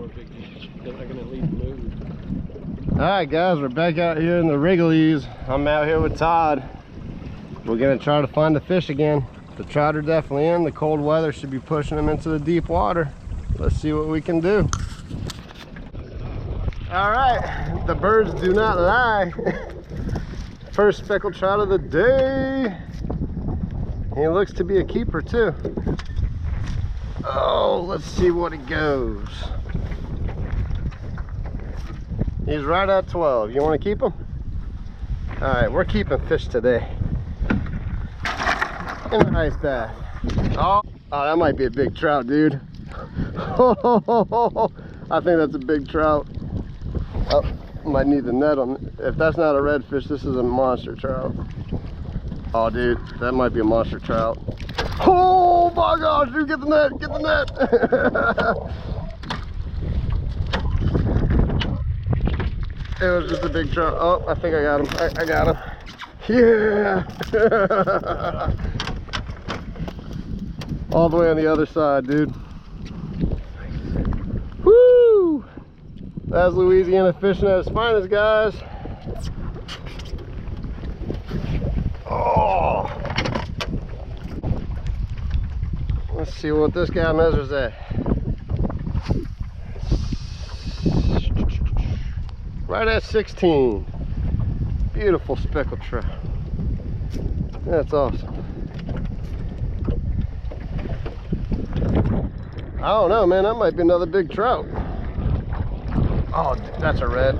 more big. They're not gonna leave the move. All right, guys, we're back out here in the Rigolets. I'm out here with Todd. We're gonna try to find the fish again. The trout are definitely in. The cold weather should be pushing them into the deep water. Let's see what we can do. All right, the birds do not lie. First speckled trout of the day. He looks to be a keeper too. Oh, let's see what it goes. He's right at 12. You want to keep him? All right, we're keeping fish today. In the ice bath. Oh, that might be a big trout, dude. I think that's a big trout. Oh, might need the net on. If that's not a redfish, this is a monster trout. Oh, dude, that might be a monster trout. Oh my gosh, dude, get the net, get the net. It was just a big trout. Oh, I think I got him. I got him. Yeah. All the way on the other side, dude. Woo! That's Louisiana fishing at its finest, guys. Oh! Let's see what this guy measures at. Right at 16. Beautiful speckled trout. That's awesome. I don't know, man. That might be another big trout. Oh, that's a red.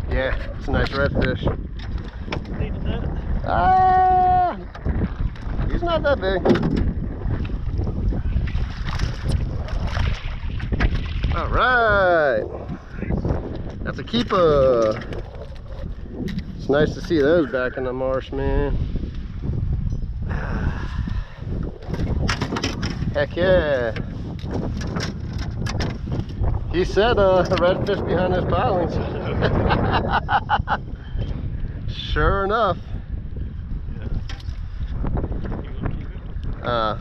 Yeah, it's a nice redfish. He's not that big. All right, that's a keeper. It's nice to see those back in the marsh, man. Heck yeah. He said redfish behind his pilings. Sure enough. Yeah.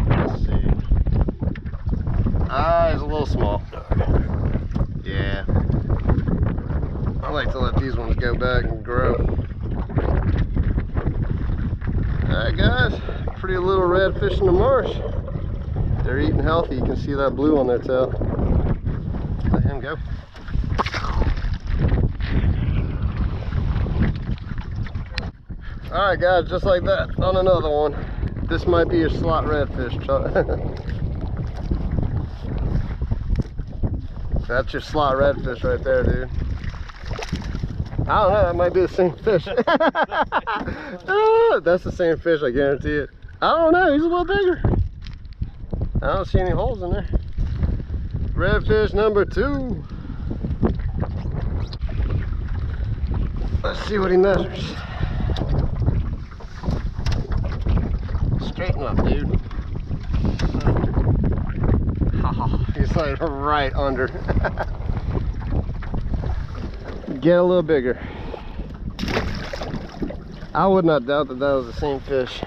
Let's see. He's a little small. Yeah. I like to let these ones go back and grow. Alright, guys. Pretty little redfish in the marsh. They're eating healthy. You can see that blue on their tail. Let him go. Alright, guys, just like that, on another one. This might be your slot redfish. That's your slot redfish right there, dude. I don't know, that might be the same fish. That's the same fish, I guarantee it. I don't know, he's a little bigger. I don't see any holes in there. Redfish number 2. Let's see what he measures. Straighten up, dude. He's like right under. Get a little bigger. I would not doubt that that was the same fish.